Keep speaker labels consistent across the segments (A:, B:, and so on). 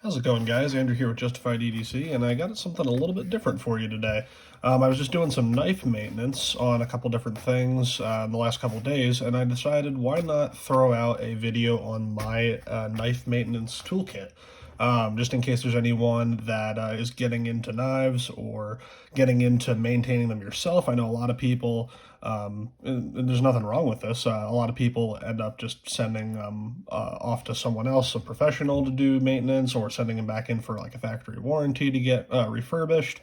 A: How's it going, guys? Andrew here with Justified EDC, and I got something a little bit different for you today. I was just doing some knife maintenance on a couple different things in the last couple days, and I decided why not throw out a video on my knife maintenance toolkit. Just in case there's anyone that is getting into knives or getting into maintaining them yourself. I know a lot of people, and there's nothing wrong with this, a lot of people end up just sending them off to someone else, a professional, to do maintenance, or sending them back in for like a factory warranty to get refurbished.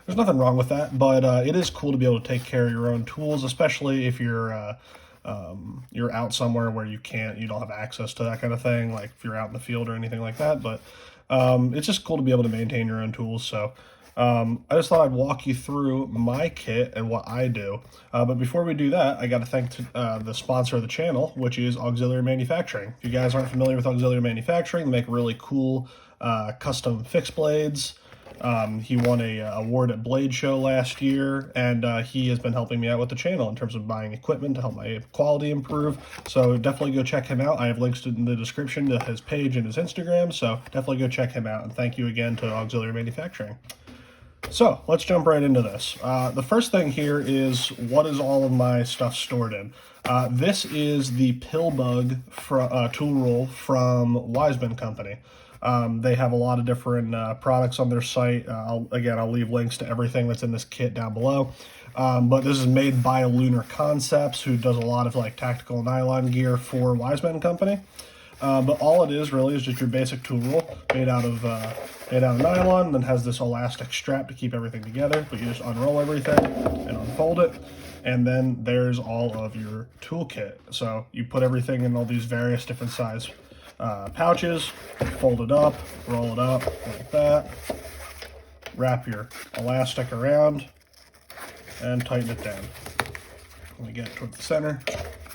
A: There's nothing wrong with that, but it is cool to be able to take care of your own tools, especially if you're out somewhere where you don't have access to that kind of thing, like if you're out in the field or anything like that. But it's just cool to be able to maintain your own tools. So I just thought I'd walk you through my kit and what I do. But before we do that, I got to thank the sponsor of the channel, which is Auxiliary Manufacturing. If you guys aren't familiar with Auxiliary Manufacturing, they make really cool custom fixed blades. He won a award at Blade Show last year, and he has been helping me out with the channel in terms of buying equipment to help my quality improve. So definitely go check him out. I have links in the description to his page and his Instagram, so definitely go check him out. And thank you again to Auxiliary Manufacturing. So let's jump right into this. The first thing here is, what is all of my stuff stored in? This is the Pill Bug tool roll from Wisemen Company. They have a lot of different products on their site. I'll leave links to everything that's in this kit down below. But this is made by Lunar Concepts, who does a lot of like tactical nylon gear for Wisemen Company. But all it is really is just your basic tool roll made out of nylon, and has this elastic strap to keep everything together. But you just unroll everything and unfold it, and then there's all of your toolkit. So you put everything in all these various different size pouches, fold it up, roll it up like that, wrap your elastic around, and tighten it down. And we get it towards the center,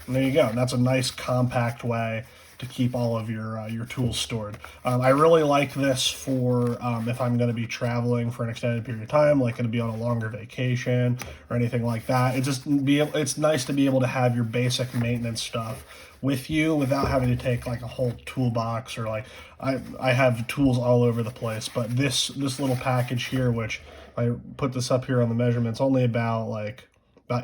A: and there you go. And that's a nice compact way to keep all of your tools stored. I really like this for if I'm going to be traveling for an extended period of time, like going to be on a longer vacation or anything like that. It's nice to be able to have your basic maintenance stuff with you without having to take like a whole toolbox, or like I have tools all over the place. But this little package here, which I put this up here on the measurements, only about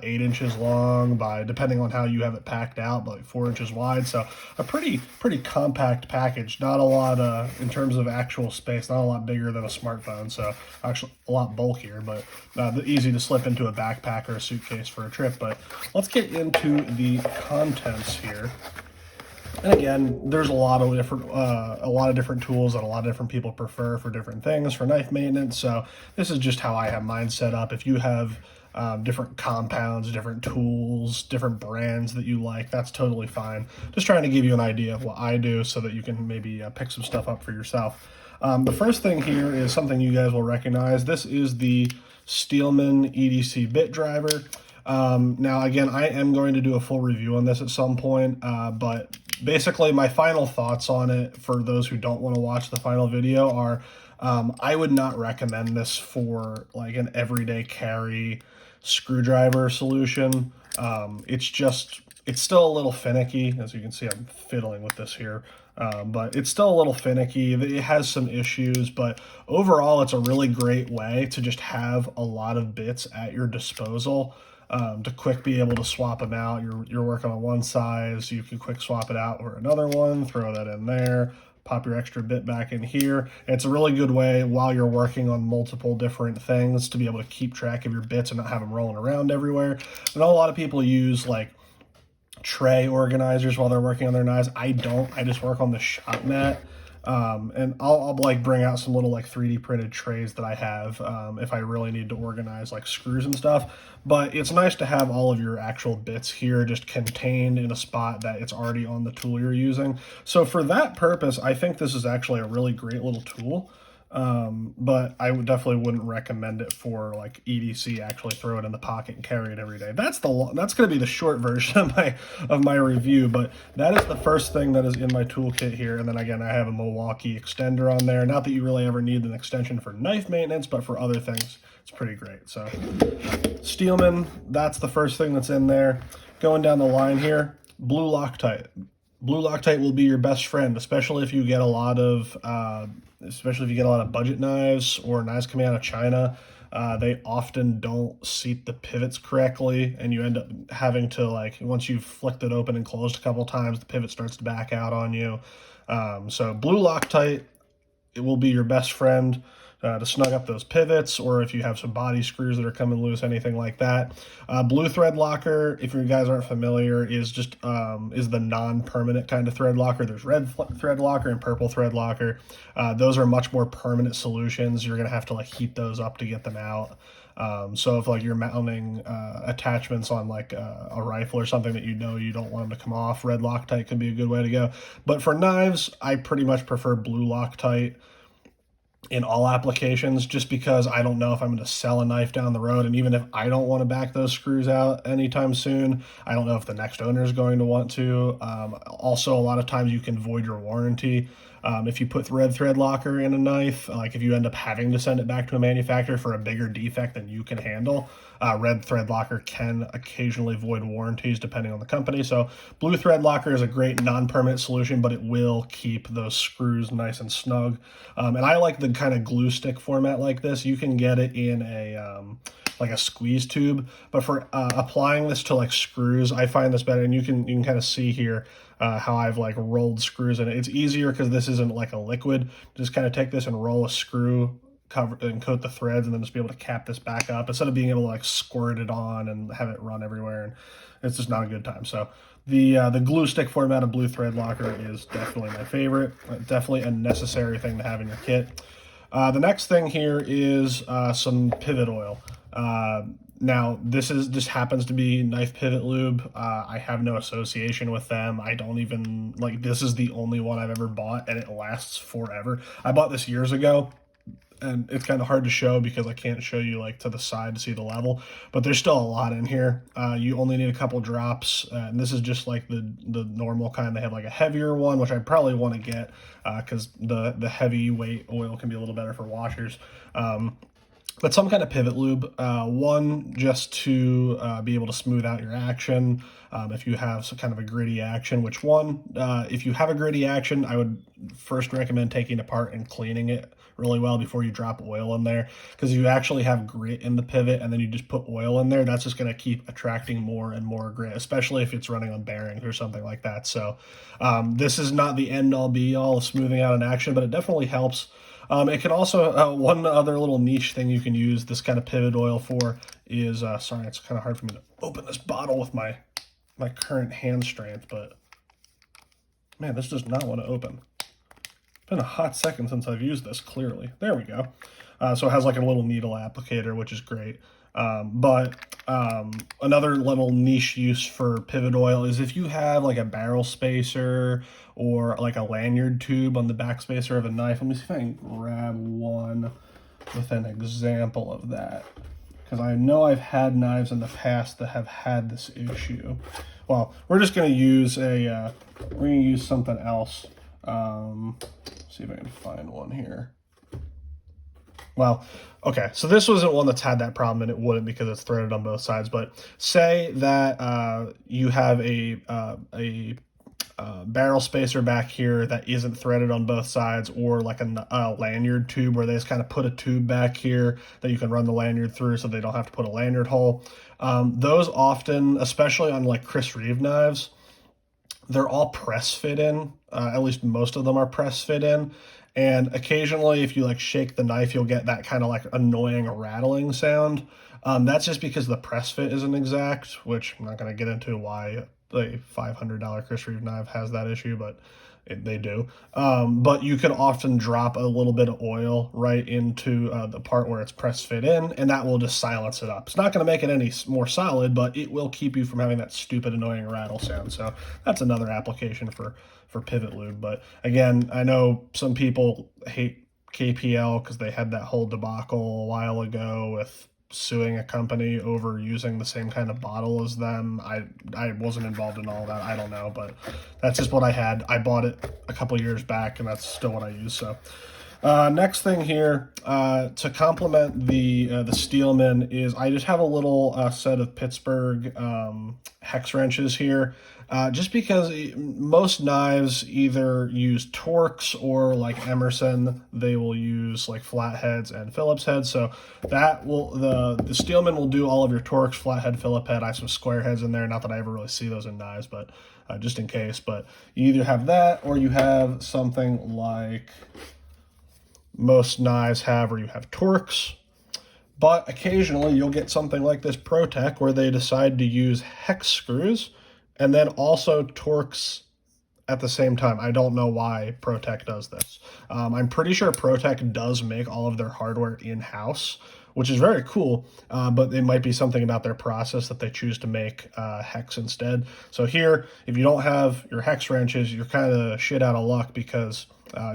A: 8 inches long by, depending on how you have it packed out, but like 4 inches wide. So a pretty compact package. Not a lot in terms of actual space, not a lot bigger than a smartphone. So actually a lot bulkier, but easy to slip into a backpack or a suitcase for a trip. But let's get into the contents here. And again, there's a lot of different tools that a lot of different people prefer for different things for knife maintenance. So this is just how I have mine set up. If you have different compounds, different tools, different brands that you like, that's totally fine. Just trying to give you an idea of what I do so that you can maybe pick some stuff up for yourself. The first thing here is something you guys will recognize. This is the Steelman EDC bit driver. Now again, I am going to do a full review on this at some point, but basically my final thoughts on it for those who don't want to watch the final video are, I would not recommend this for like an everyday carry screwdriver solution. It's still a little finicky. As you can see, I'm fiddling with this here, but it's still a little finicky. It has some issues, but overall it's a really great way to just have a lot of bits at your disposal, to quick be able to swap them out. You're working on one size, you can quick swap it out for another one, throw that in there, pop your extra bit back in here. It's a really good way while you're working on multiple different things to be able to keep track of your bits and not have them rolling around everywhere. I know a lot of people use like tray organizers while they're working on their knives. I don't. I just work on the shop mat. And I'll like bring out some little like 3D printed trays that I have if I really need to organize like screws and stuff. But it's nice to have all of your actual bits here just contained in a spot that it's already on the tool you're using. So for that purpose, I think this is actually a really great little tool. But I definitely wouldn't recommend it for like EDC. Actually throw it in the pocket and carry it every day. That's going to be the short version of my review, but that is the first thing that is in my toolkit here. And then again, I have a Milwaukee extender on there. Not that you really ever need an extension for knife maintenance, but for other things, it's pretty great. So Steelman, that's the first thing that's in there. Going down the line here, blue Loctite. Blue Loctite will be your best friend, especially if you get a lot of budget knives or knives coming out of China. They often don't seat the pivots correctly, and you end up having to, like, once you've flicked it open and closed a couple times, the pivot starts to back out on you. So Blue Loctite, it will be your best friend to snug up those pivots, or if you have some body screws that are coming loose, anything like that. Blue thread locker, if you guys aren't familiar, is just is the non-permanent kind of thread locker. There's red thread locker and purple thread locker. Those are much more permanent solutions. You're gonna have to like heat those up to get them out. So if like you're mounting attachments on like a rifle or something that you know you don't want them to come off, red Loctite could be a good way to go. But for knives, I pretty much prefer blue Loctite in all applications, just because I don't know if I'm going to sell a knife down the road, and even if I don't want to back those screws out anytime soon, I don't know if the next owner is going to want to. Also, a lot of times you can void your warranty. If you put red thread locker in a knife, like if you end up having to send it back to a manufacturer for a bigger defect than you can handle, red thread locker can occasionally void warranties depending on the company. So blue thread locker is a great non-permanent solution, but it will keep those screws nice and snug. And I like the kind of glue stick format like this. You can get it in a like a squeeze tube, but for applying this to like screws, I find this better. And you can kind of see here how I've like rolled screws in it. It's easier because this isn't like a liquid. Just kind of take this and roll a screw, cover and coat the threads, and then just be able to cap this back up instead of being able to like squirt it on and have it run everywhere. And it's just not a good time. So the glue stick format of blue thread locker is definitely my favorite. Definitely a necessary thing to have in your kit. The next thing here is some pivot oil. Now this happens to be Knife Pivot Lube. I have no association with them. I don't even like, this is the only one I've ever bought, and it lasts forever. I bought this years ago, and it's kind of hard to show because I can't show you like to the side to see the level, but there's still a lot in here. You only need a couple drops, and this is just like the normal kind. They have like a heavier one, which I probably want to get because the heavyweight oil can be a little better for washers. But some kind of pivot lube, one just to be able to smooth out your action. If you have some kind of a gritty action, if you have a gritty action, I would first recommend taking it apart and cleaning it really well before you drop oil in there. Because if you actually have grit in the pivot and then you just put oil in there, that's just going to keep attracting more and more grit, especially if it's running on bearings or something like that. So this is not the end all be all of smoothing out an action, but it definitely helps. It can also, one other little niche thing you can use this kind of pivot oil for is, sorry, it's kind of hard for me to open this bottle with my current hand strength, but man, this does not want to open. It's been a hot second since I've used this, clearly. There we go. So it has like a little needle applicator, which is great. Another little niche use for pivot oil is if you have like a barrel spacer or like a lanyard tube on the back spacer of a knife. Let me see if I can grab one with an example of that, because I know I've had knives in the past that have had this issue. Well, we're just going to use something else. See if I can find one here. Well, okay, so this wasn't one that's had that problem, and it wouldn't because it's threaded on both sides. But say that you have a barrel spacer back here that isn't threaded on both sides, or like a lanyard tube where they just kind of put a tube back here that you can run the lanyard through so they don't have to put a lanyard hole. Those often, especially on like Chris Reeve knives, they're all press fit in. At least most of them are press fit in. And occasionally, if you like shake the knife, you'll get that kind of like annoying rattling sound. That's just because the press fit isn't exact, which I'm not going to get into why a $500 Chris Reeve knife has that issue, but they do. But you can often drop a little bit of oil right into the part where it's press fit in, and that will just silence it up. It's not going to make it any more solid, but it will keep you from having that stupid annoying rattle sound. So that's another application for pivot lube. But again, I know some people hate KPL because they had that whole debacle a while ago with suing a company over using the same kind of bottle as them. I wasn't involved in all that. I don't know, but that's just what I had. I bought it a couple years back, and that's still what I use. So Next thing here, to complement the Steelman is I just have a little set of Pittsburgh hex wrenches here, just because most knives either use Torx or like Emerson, they will use like flatheads and Phillips heads. So that will the Steelman will do all of your Torx, flathead, Phillip head. I have some square heads in there. Not that I ever really see those in knives, but just in case. But you either have that or you have something like most knives have, or you have Torx. But occasionally you'll get something like this ProTech where they decide to use hex screws and then also Torx at the same time. I don't know why ProTech does this. I'm pretty sure ProTech does make all of their hardware in-house, which is very cool, but it might be something about their process that they choose to make hex instead. So here, if you don't have your hex wrenches, you're kind of shit out of luck, because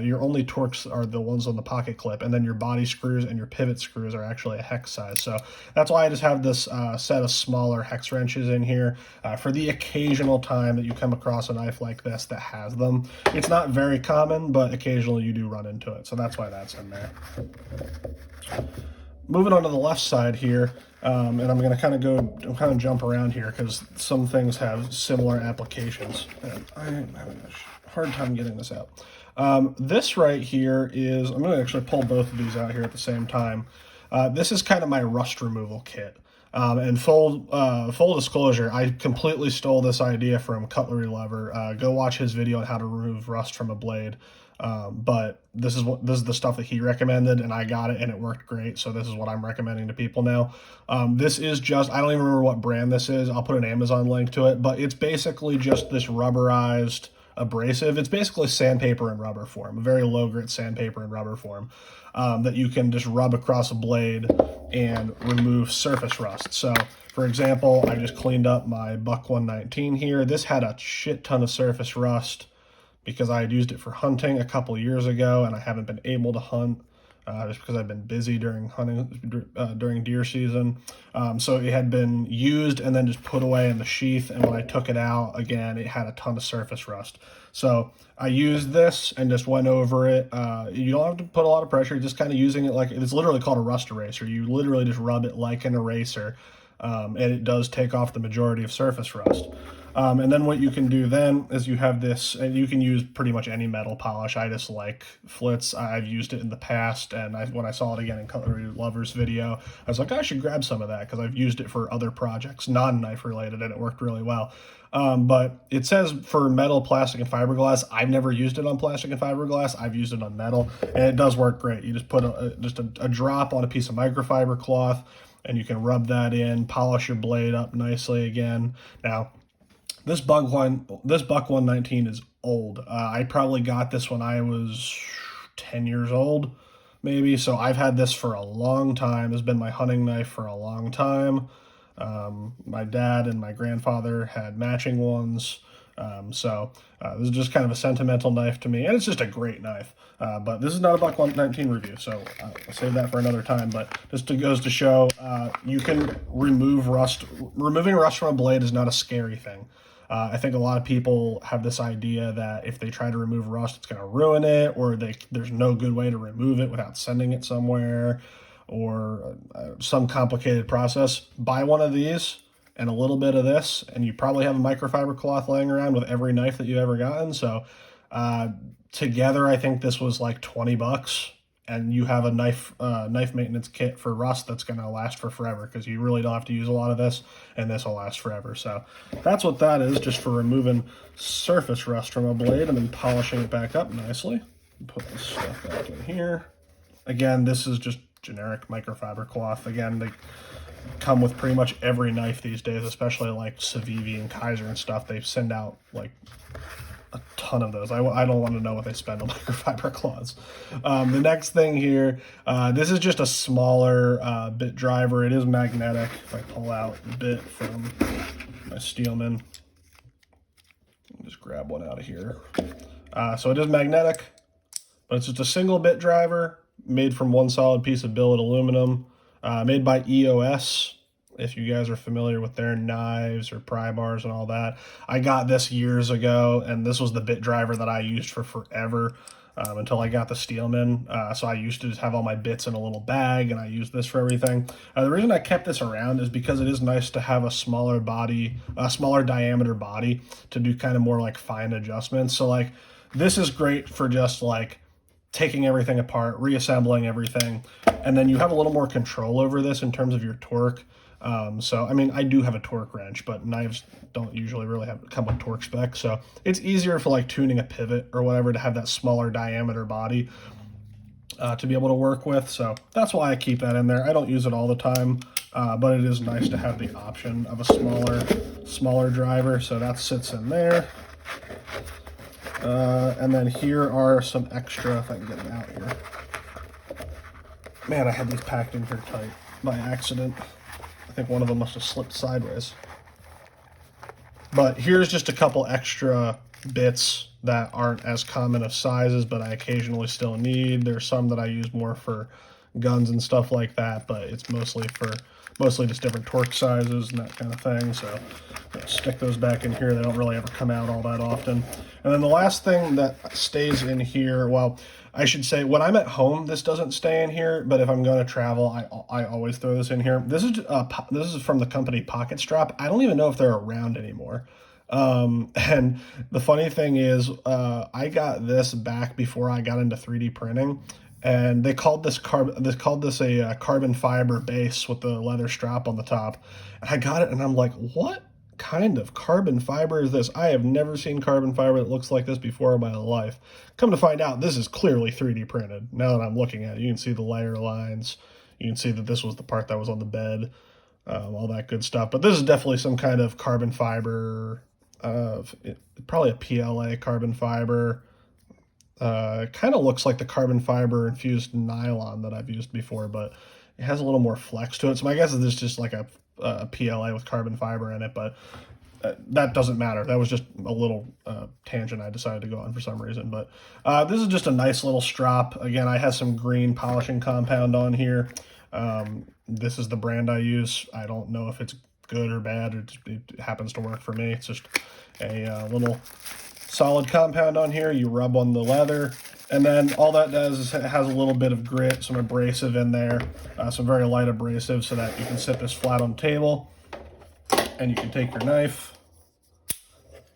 A: your only Torx are the ones on the pocket clip, and then your body screws and your pivot screws are actually a hex size. So that's why I just have this set of smaller hex wrenches in here for the occasional time that you come across a knife like this that has them. It's not very common, but occasionally you do run into it. So that's why that's in there. Moving on to the left side here, and I'm going to kind of jump around here because some things have similar applications. And I'm having a hard time getting this out. This right here is, I'm going to actually pull both of these out here at the same time. This is kind of my rust removal kit. And full disclosure, I completely stole this idea from Cutlery Lover. Go watch his video on how to remove rust from a blade. But this is the stuff that he recommended, and I got it and it worked great. So this is what I'm recommending to people now. This is just, I don't even remember what brand this is. I'll put an Amazon link to it, but it's basically just this rubberized abrasive. It's basically sandpaper in rubber form, a very low grit sandpaper in rubber form, that you can just rub across a blade and remove surface rust. So for example, I just cleaned up my Buck 119 here. This had a shit ton of surface rust because I had used it for hunting a couple years ago, and I haven't been able to hunt just because I've been busy during hunting, during deer season. So it had been used and then just put away in the sheath, and when I took it out again, it had a ton of surface rust. So I used this and just went over it. You don't have to put a lot of pressure, you're just kind of using it like, it's literally called a rust eraser. You literally just rub it like an eraser, and it does take off the majority of surface rust. And then what you can do then is you have this, and you can use pretty much any metal polish. I just like Flitz. I've used it in the past, and when I saw it again in Cutlery Lover's video, I was like, I should grab some of that because I've used it for other projects, non-knife related, and it worked really well. But it says for metal, plastic, and fiberglass. I've never used it on plastic and fiberglass. I've used it on metal, and it does work great. You just put a drop on a piece of microfiber cloth, and you can rub that in, polish your blade up nicely again. Now, this Buck 119 is old. I probably got this when I was 10 years old, maybe. So I've had this for a long time. It's been my hunting knife for a long time. My dad and my grandfather had matching ones. So this is just kind of a sentimental knife to me, and it's just a great knife. But this is not a Buck 119 review, so I'll save that for another time. But just goes to show you can remove rust. Removing rust from a blade is not a scary thing. I think a lot of people have this idea that if they try to remove rust, it's going to ruin it, or there's no good way to remove it without sending it somewhere, or some complicated process. Buy one of these and a little bit of this, and you probably have a microfiber cloth laying around with every knife that you've ever gotten. So together, I think this was like 20 bucks, and you have a knife maintenance kit for rust that's going to last for forever, because you really don't have to use a lot of this, and this will last forever. So that's what that is, just for removing surface rust from a blade and then polishing it back up nicely. Put this stuff back in here. Again, this is just generic microfiber cloth. Again, they come with pretty much every knife these days, especially like Civivi and Kaiser and stuff. They send out like a ton of those. I don't want to know what they spend on microfiber cloths. The next thing here, this is just a smaller bit driver. It is magnetic. If I pull out the bit from my Steelman, just grab one out of here. So it is magnetic, but it's just a single bit driver made from one solid piece of billet aluminum, made by EOS. if you guys are familiar with their knives or pry bars and all that. I got this years ago, and this was the bit driver that I used for forever until I got the Steelman. So I used to just have all my bits in a little bag, and I used this for everything. The reason I kept this around is because it is nice to have a smaller body, a smaller diameter body to do kind of more like fine adjustments. So like this is great for just like taking everything apart, reassembling everything, and then you have a little more control over this in terms of your torque. So, I mean, I do have a torque wrench, but knives don't usually really come with torque specs. So it's easier for like tuning a pivot or whatever to have that smaller diameter body to be able to work with. So that's why I keep that in there. I don't use it all the time, but it is nice to have the option of a smaller driver. So that sits in there. And then here are some extra, if I can get it out here. Man, I had these packed in here tight by accident. I think one of them must have slipped sideways. But here's just a couple extra bits that aren't as common of sizes, but I occasionally still need. There's some that I use more for guns and stuff like that, but it's mostly just different torque sizes and that kind of thing. So stick those back in here. They don't really ever come out all that often. And then the last thing that stays in here, well, I should say when I'm at home, this doesn't stay in here, but if I'm going to travel, I always throw this in here. This is from the company Pocket Strop. I don't even know if they're around anymore. And the funny thing is, I got this back before I got into 3D printing, and they called this a carbon fiber base with the leather strap on the top. And I got it, and I'm like, what kind of carbon fiber is this? I have never seen carbon fiber that looks like this before in my life. Come to find out, this is clearly 3D printed. Now that I'm looking at it, you can see the layer lines. You can see that this was the part that was on the bed, all that good stuff. But this is definitely some kind of carbon fiber, probably a PLA carbon fiber. Kind of looks like the carbon fiber infused nylon that I've used before, but it has a little more flex to it. So my guess is this is just like a PLA with carbon fiber in it, but that doesn't matter. That was just a little tangent I decided to go on for some reason. But this is just a nice little strop. Again, I have some green polishing compound on here. This is the brand I use. I don't know if it's good or bad. It happens to work for me. It's just a little solid compound on here. You rub on the leather, and then all that does is it has a little bit of grit, some abrasive in there, some very light abrasive, so that you can sit this flat on the table, and you can take your knife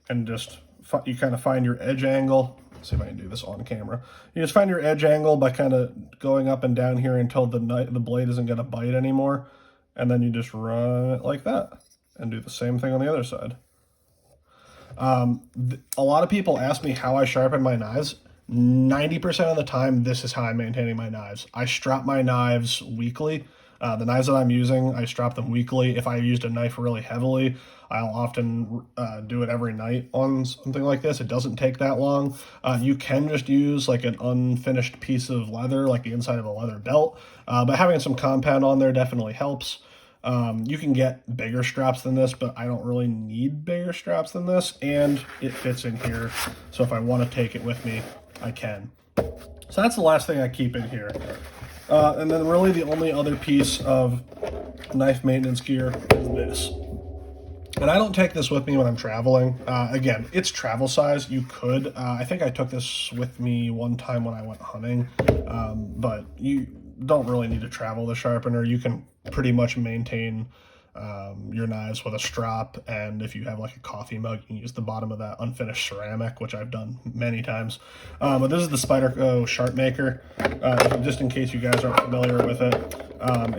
A: and just you kind of find your edge angle. Let's see if I can do this on camera. You just find your edge angle by kind of going up and down here until the blade isn't going to bite anymore, and then you just run it like that and do the same thing on the other side. A lot of people ask me how I sharpen my knives. 90% of the time, this is how I'm maintaining my knives. I strap my knives weekly. The knives that I'm using, I strap them weekly. If I used a knife really heavily, I'll often do it every night on something like this. It doesn't take that long. You can just use like an unfinished piece of leather, like the inside of a leather belt, but having some compound on there definitely helps. You can get bigger straps than this, but I don't really need bigger straps than this, and it fits in here, so if I want to take it with me, I can. So that's the last thing I keep in here. And then really the only other piece of knife maintenance gear is this. And I don't take this with me when I'm traveling. Again, it's travel size. You could. I think I took this with me one time when I went hunting, but you don't really need to travel the sharpener. You can pretty much maintain your knives with a strop, and if you have like a coffee mug, you can use the bottom of that unfinished ceramic, which I've done many times. But this is the Spyderco Sharpmaker. Just in case you guys aren't familiar with it,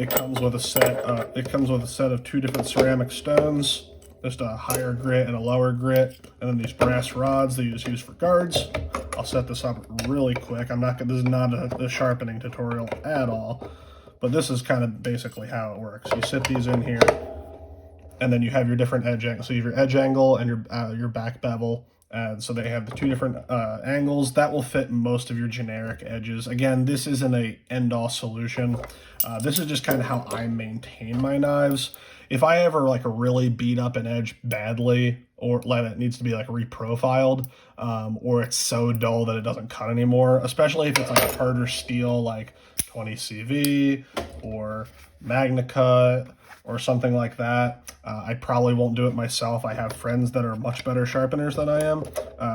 A: it comes with a set. It comes with a set of 2 different ceramic stones, just a higher grit and a lower grit, and then these brass rods that you just use for guards. I'll set this up really quick. This is not a sharpening tutorial at all, but this is kind of basically how it works. You sit these in here, and then you have your different edge angles. So you have your edge angle and your back bevel, and so they have the 2 different angles that will fit most of your generic edges. Again, this isn't a end-all solution. This is just kind of how I maintain my knives. if I ever like really beat up an edge badly, or let it needs to be like reprofiled, or it's so dull that it doesn't cut anymore, especially if it's like a harder steel like 20 CV or MagnaCut or something like that. I probably won't do it myself. I have friends that are much better sharpeners than I am,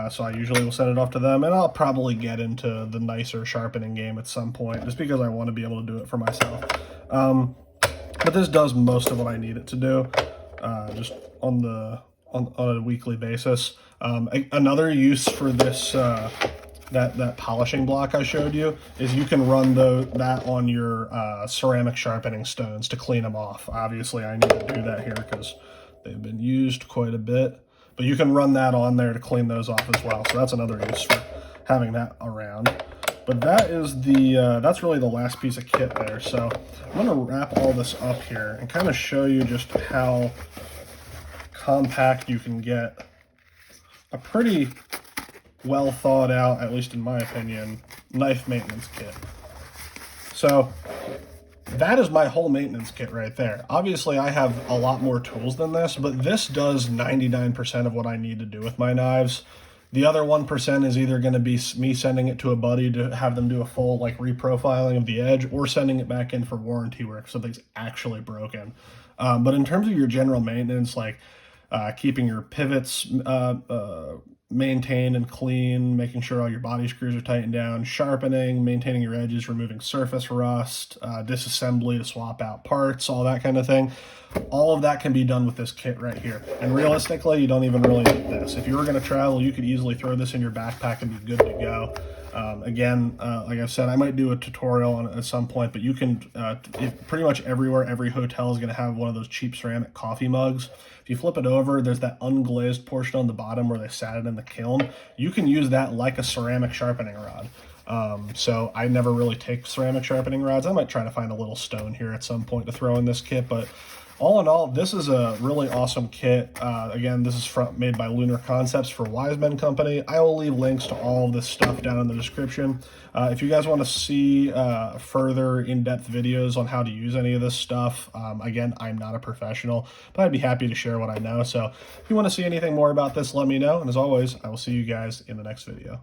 A: so I usually will send it off to them, and I'll probably get into the nicer sharpening game at some point, just because I want to be able to do it for myself. But this does most of what I need it to do, just on a weekly basis. Another use for this that polishing block I showed you is you can run that on your ceramic sharpening stones to clean them off. Obviously, I need to do that here because they've been used quite a bit, but you can run that on there to clean those off as well. So that's another use for having that around. But that is that's really the last piece of kit there. So I'm gonna wrap all this up here and kind of show you just how compact you can get a pretty well thought out, at least in my opinion, knife maintenance kit. So that is my whole maintenance kit right there. Obviously, I have a lot more tools than this, but this does 99% of what I need to do with my knives. The other 1% is either going to be me sending it to a buddy to have them do a full like reprofiling of the edge, or sending it back in for warranty work if something's actually broken. But in terms of your general maintenance, like keeping your pivots maintained and clean, making sure all your body screws are tightened down, sharpening, maintaining your edges, removing surface rust, disassembly to swap out parts, all that kind of thing. All of that can be done with this kit right here. And realistically, you don't even really need this. If you were going to travel, you could easily throw this in your backpack and be good to go. Again, like I said, I might do a tutorial on it at some point, but you can, pretty much everywhere, every hotel is going to have one of those cheap ceramic coffee mugs. If you flip it over, there's that unglazed portion on the bottom where they sat it in the kiln. You can use that like a ceramic sharpening rod. So I never really take ceramic sharpening rods. I might try to find a little stone here at some point to throw in this kit, but all in all, this is a really awesome kit. Again, this is made by Lunar Concepts for Wisemen Company. I will leave links to all of this stuff down in the description. If you guys want to see further in-depth videos on how to use any of this stuff, again, I'm not a professional, but I'd be happy to share what I know. So if you want to see anything more about this, let me know. And as always, I will see you guys in the next video.